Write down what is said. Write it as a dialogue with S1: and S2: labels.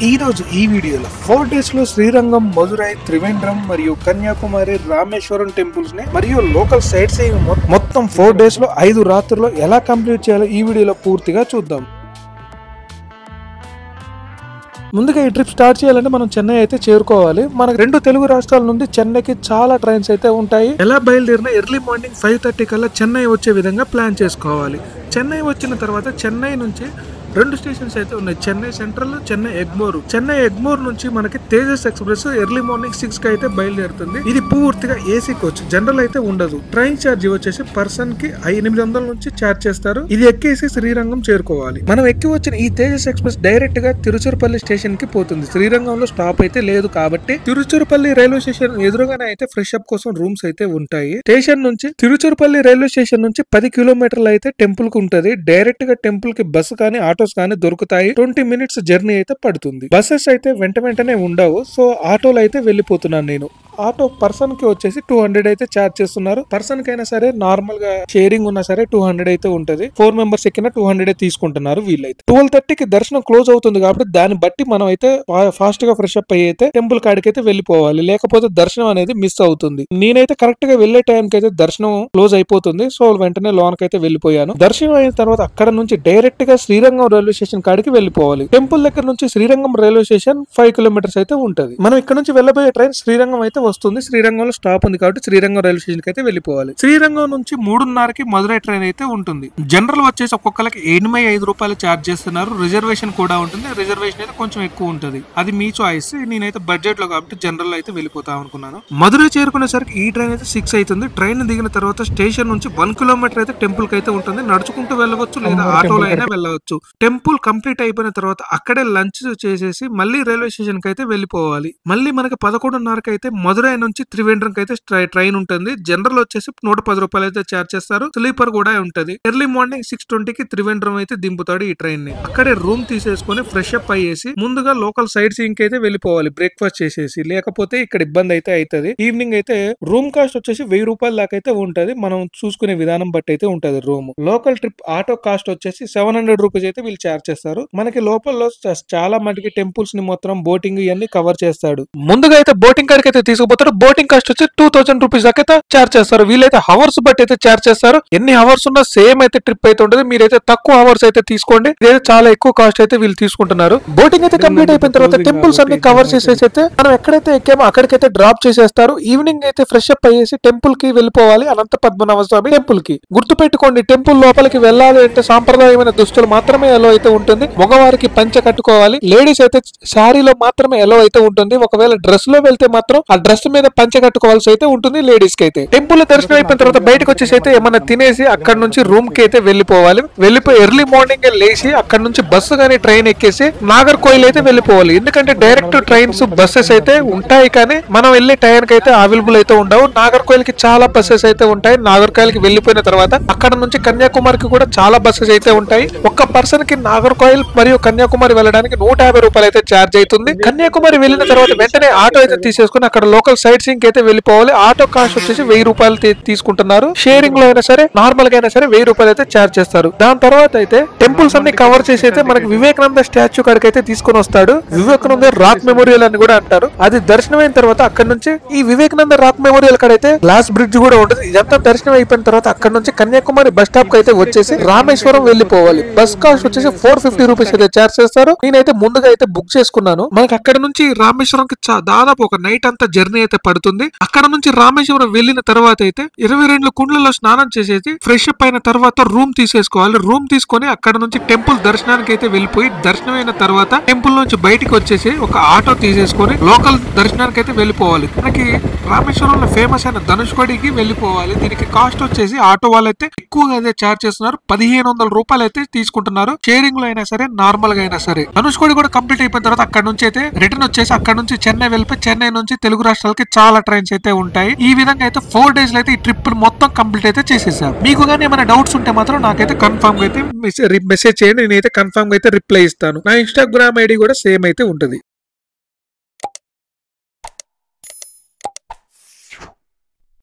S1: ఈ రోజు ఈ వీడియోలో 4 days లో శ్రీరంగం, మధురై, త్రివేంద్రం మరియు కన్యాకుమారి, రామేశ్వరం టెంపుల్స్ ని మరియు లోకల్ సైట్ సీయింగ్ మొత్తం 4 days లో 5 రాత్రుల్లో ఎలా కంప్లీట్ చేయాలో ఈ వీడియోలో పూర్తిగా చూద్దాం. ముందుగా ఈ ట్రిప్ స్టార్ట్ చేయాలంటే మనం చెన్నై అయితే చేరుకోవాలి. మనకు 2 తెలుగు రాష్ట్రాల నుండి చెన్నైకి చాలా ట్రైన్స్ అయితే ఉంటాయి. ఎలా బయలుదేరినా ఎర్లీ మార్నింగ్ 5:30 కల్లా చెన్నై వచ్చే విధంగా ప్లాన్ చేసుకోవాలి. చెన్నై వచ్చిన తర్వాత చెన్నై నుంచి 2 స్టేషన్స్ అయితే ఉన్నాయి. చెన్నై సెంట్రల్, చెన్నై ఎగ్మోర్. చెన్నై ఎగ్మోర్ నుంచి మనకి తేజస్ ఎక్స్ప్రెస్ ఎర్లీ మార్నింగ్ 6 కి అయితే బయలుదేరుతుంది. ఇది పూర్తిగా ఏసీ కోచ్, జనరల్ అయితే ఉండదు. ట్రైన్ ఛార్జ్ వచ్చేసి పర్సన్ కి 800 నుంచి ఛార్జ్ చేస్తారు. ఇది ఎక్కేసి శ్రీరంగం చేరుకోవాలి. మనం ఎక్కి వచ్చిన ఈ తేజస్ ఎక్స్ప్రెస్ డైరెక్ట్ గా తిరుచురపల్లి స్టేషన్ కి పోతుంది. శ్రీరంగంలో స్టాప్ అయితే లేదు కాబట్టి తిరుచురపల్లి రైల్వే స్టేషన్ ఎదురుగానే అయితే ఫ్రెష్ అప్ కోసం రూమ్స్ అయితే ఉంటాయి. స్టేషన్ నుంచి తిరుచురపల్లి రైల్వే స్టేషన్ నుంచి 10 కిలోమీటర్లు అయితే టెంపుల్ కు ఉంటది. డైరెక్ట్ గా టెంపుల్ కి బస్సు కానీ ఆటోస్ కానీ దొరుకుతాయి. 20 minutes జర్నీ అయితే పడుతుంది. బస్సెస్ అయితే వెంటనే ఉండవు. సో ఆటోలు అయితే వెళ్ళిపోతున్నాను నేను. ఆటో పర్సన్ కి వచ్చేసి 200 అయితే ఛార్జ్ చేస్తున్నారు. పర్సన్ కైనా సరే, నార్మల్ గా షేరింగ్ ఉన్నా సరే 200 అయితే ఉంటది. 4 members ఎక్కినా 200 తీసుకుంటున్నారు వీళ్ళైతే. 12:30కి దర్శనం క్లోజ్ అవుతుంది కాబట్టి దాన్ని బట్టి మనం అయితే ఫాస్ట్ గా ఫ్రెష్ అప్ అయ్యి అయితే టెంపుల్ కాడికి అయితే వెళ్ళిపోవాలి. లేకపోతే దర్శనం అనేది మిస్ అవుతుంది. నేనైతే కరెక్ట్ గా వెళ్లే టైంకి అయితే దర్శనం క్లోజ్ అయిపోతుంది. సో వెంటనే లోనకి అయితే వెళ్ళిపోయాను. దర్శనం అయిన తర్వాత అక్కడ నుంచి డైరెక్ట్ గా శ్రీరంగం రైల్వే స్టేషన్ కాడికి వెళ్ళిపోవాలి. టెంపుల్ దగ్గర నుంచి శ్రీరంగం రైల్వే స్టేషన్ 5 kilometers అయితే ఉంటది. మనం ఇక్కడ నుంచి వెళ్ళబోయే ట్రైన్ శ్రీరంగం అయితే వస్తుంది. శ్రీరంగంలో స్టాప్ ఉంది కాబట్టి శ్రీరంగం రైల్వే స్టేషన్ కి అయితే వెళ్ళిపోవాలి. శ్రీరంగం నుంచి 3:30కి మధురై ట్రైన్ అయితే ఉంటుంది. జనరల్ వచ్చేసి ఒక్కొక్కరికి 85 రూపాయలు ఛార్జ్ చేస్తున్నారు. రిజర్వేషన్ కూడా ఉంటుంది. రిజర్వేషన్ అయితే కొంచెం ఎక్కువ ఉంటుంది. అది మీ చాయిస్. నేనైతే బడ్జెట్ లో కాబట్టి జనరల్ అయితే వెళ్ళిపోతాం అనుకున్నాను. మధురై చేరుకునేసరికి ఈ ట్రైన్ అయితే 6 అవుతుంది. ట్రైన్ దిగిన తర్వాత స్టేషన్ నుంచి 1 kilometer అయితే టెంపుల్ కి అయితే ఉంటుంది. నడుచుకుంటూ వెళ్ళవచ్చు లేదా ఆటోలో అయినా వెళ్ళవచ్చు. టెంపుల్ కంప్లీట్ అయిపోయిన తర్వాత అక్కడే లంచ్ చేసేసి మళ్ళీ రైల్వే స్టేషన్ కి అయితే వెళ్ళిపోవాలి. మళ్ళీ మనకి 11:30కి అయితే మధురై నుంచి త్రివేంద్రం అయితే ట్రైన్ ఉంటుంది. జనరల్ వచ్చేసి 110 రూపాయలు అయితే ఛార్జ్ చేస్తారు. స్లీపర్ కూడా ఉంటది. ఎర్లీ మార్నింగ్ 6:20కి త్రివేంద్రం అయితే దింపుతాడు ఈ ట్రైన్ ని. అక్కడే రూమ్ తీసేసుకుని ఫ్రెష్ అప్ అయ్యేసి ముందుగా లోకల్ సైట్ సీయింగ్ అయితే వెళ్ళిపోవాలి. బ్రేక్ఫాస్ట్ చేసేసి, లేకపోతే ఇక్కడ ఇబ్బంది అయితే అవుతుంది. ఈవినింగ్ అయితే రూమ్ కాస్ట్ వచ్చేసి 1000 రూపాయల దాకా అయితే ఉంటది. మనం చూసుకునే విధానం బట్టి అయితే ఉంటది room. Local trip auto cost వచ్చేసి 700 రూపీస్ అయితే వీళ్ళు ఛార్జ్ చేస్తారు. మనకి లోపల చాలా మటుకి టెంపుల్స్ ని మొత్తం బోటింగ్ ఇవన్నీ కవర్ చేస్తాడు. ముందుగా అయితే బోటింగ్ కాడికి అయితే తీసుకుపోతాడు. బోటింగ్ కాస్ట్ వచ్చి 2000 రూపీస్ దాకా అయితే ఛార్జ్ చేస్తారు. వీళ్ళైతే హవర్స్ బట్టి అయితే ఛార్జ్ చేస్తారు. ఎన్ని హవర్స్ ఉన్నా సేమ్ అయితే ట్రిప్ అయితే ఉంటుంది. మీరైతే తక్కువ హవర్స్ అయితే తీసుకోండి. ఇదైతే చాలా ఎక్కువ కాస్ట్ అయితే వీళ్ళు తీసుకుంటున్నారు. బోటింగ్ అయితే కంప్లీట్ అయిపోయిన తర్వాత టెంపుల్స్ అన్ని కవర్ చేసేసి అయితే మనం ఎక్కడైతే ఎక్కామో అక్కడికైతే డ్రాప్ చేసేస్తారు. ఈవినింగ్ అయితే ఫ్రెష్ అప్ అయ్యేసి టెంపుల్ కి వెళ్ళిపోవాలి. అనంత పద్మనాభ స్వామి టెంపుల్ కి. గుర్తుపెట్టుకోండి, టెంపుల్ లోపలికి వెళ్ళాలి అంటే సాంప్రదాయమైన దుస్తులు మాత్రమే ఎలో అయితే ఉంటుంది. మగవారికి పంచె కట్టుకోవాలి. లేడీస్ అయితే శారీలో మాత్రమే ఎలో అయితే ఉంటుంది. ఒకవేళ డ్రెస్ లో వెళ్తే మాత్రం ఆ డ్రెస్ మీద పంచె కట్టుకోవాల్సి అయితే ఉంటుంది లేడీస్ కి అయితే. టెంపుల్ దర్శనం అయిపోయిన తర్వాత బయటకు వచ్చేసి అయితే ఏమన్నా తినేసి అక్కడ నుంచి రూమ్ కి అయితే వెళ్ళిపోవాలి. వెళ్ళిపోయి ఎర్లీ మార్నింగ్ లేచి అక్కడ నుంచి బస్సు గానీ ట్రైన్ ఎక్కేసి నాగర్కోయిల్ అయితే వెళ్ళిపోవాలి. ఎందుకంటే డైరెక్ట్ ట్రైన్స్ బస్సెస్ అయితే ఉంటాయి, కానీ మనం వెళ్ళే టైంకి అయితే అవైలబుల్ అయితే ఉండవు. నాగర్కోయిల్ కి చాలా బస్సెస్ అయితే ఉంటాయి. నాగర్కోయిల్ కి వెళ్ళిపోయిన తర్వాత అక్కడ నుంచి కన్యాకుమారికి కూడా చాలా బస్సెస్ అయితే ఉంటాయి. ఒక్క పర్సన్ కి నాగర్కోయిల్ మరియు కన్యాకుమారి వెళ్ళడానికి 150 రూపాయలు అయితే ఛార్జ్ అవుతుంది. కన్యాకుమారి వెళ్ళిన తర్వాత వెంటనే ఆటో అయితే తీసేసుకుని అక్కడ లోకల్ సైట్ సీయింగ్ అయితే వెళ్ళిపోవాలి. ఆటో కాస్ట్ వచ్చేసి 1000 రూపాయలు తీసుకుంటున్నారు. షేరింగ్ లో అయినా సరే, నార్మల్ గా అయినా సరే 1000 రూపాయలు అయితే ఛార్జ్ చేస్తారు. దాని తర్వాత అయితే టెంపుల్స్ అన్ని కవర్ చేసి అయితే మనకి వివేకానంద స్టాచ్యూ కాడికి అయితే తీసుకొని వస్తాడు. వివేకానంద రాక్ మెమోరియల్ అని కూడా అంటారు. అది దర్శనం అయిన తర్వాత అక్కడ నుంచి ఈ వివేకానంద రాక్ మెమోరియల్ కాడైతే గ్లాస్ బ్రిడ్జ్ కూడా ఉంటుంది. ఇదంతా దర్శనం అయిపోయిన తర్వాత అక్కడ నుంచి కన్యాకుమారి బస్ స్టాప్ కి అయితే వచ్చేసి రామేశ్వరం వెళ్ళిపోవాలి. బస్ కాస్ట్ వచ్చేసి 450 రూపీస్ అయితే ఛార్జ్ చేస్తారు. నేనైతే ముందుగా అయితే బుక్ చేసుకున్నాను. మనకి అక్కడ నుంచి రామేశ్వరం కి దాదాపు ఒక నైట్ అంతా జర్నీ అయితే పడుతుంది. అక్కడ నుంచి రామేశ్వరం వెళ్ళిన తర్వాత అయితే 22 కుండ్లలో స్నానం చేసేసి ఫ్రెష్ అప్ అయిన తర్వాత రూమ్ తీసేసుకోవాలి. రూమ్ తీసుకొని అక్కడ నుంచి టెంపుల్ దర్శనానికి అయితే వెళ్ళిపోయి దర్శనం అయిన తర్వాత టెంపుల్ నుంచి బయటికి వచ్చేసి ఒక ఆటో తీసేసుకొని లోకల్ దర్శనానికి అయితే వెళ్ళిపోవాలి. మనకి రామేశ్వరంలో ఫేమస్ అయిన ధనుష్కోడికి వెళ్ళిపోవాలి. దీనికి కాస్ట్ వచ్చేసి ఆటో వాళ్ళైతే ఎక్కువగా అయితే ఛార్జ్ చేస్తున్నారు. 1500 రూపాయలు అయితే తీసుకుంటున్నారు. షేరింగ్ లో అయినా సరే, నార్మల్ గా అయినా సరే. ధనుష్కోడి కూడా కంప్లీట్ అయిపోయిన తర్వాత అక్కడ నుంచి అయితే రిటర్న్ వచ్చేసి అక్కడ నుంచి చెన్నై వెళ్ళిపోయి చెన్నై నుంచి తెలుగు రాష్ట్రాలకి చాలా ట్రైన్స్ అయితే ఉంటాయి. ఈ విధంగా అయితే 4 days లో అయితే ఈ ట్రిప్ మొత్తం కంప్లీట్ అయితే చేసేసారు. మీకు కానీ ఏమైనా డౌట్స్ ఉంటే మాత్రం నాకైతే కన్ఫర్మ్ గా అయితే మెసేజ్ చేయండి. నేనైతే కన్ఫర్మ్ గా అయితే రిప్లై ఇస్తాను. నా ఇన్స్టాగ్రామ్ ఐడి కూడా సేమ్ అయితే ఉంటుంది.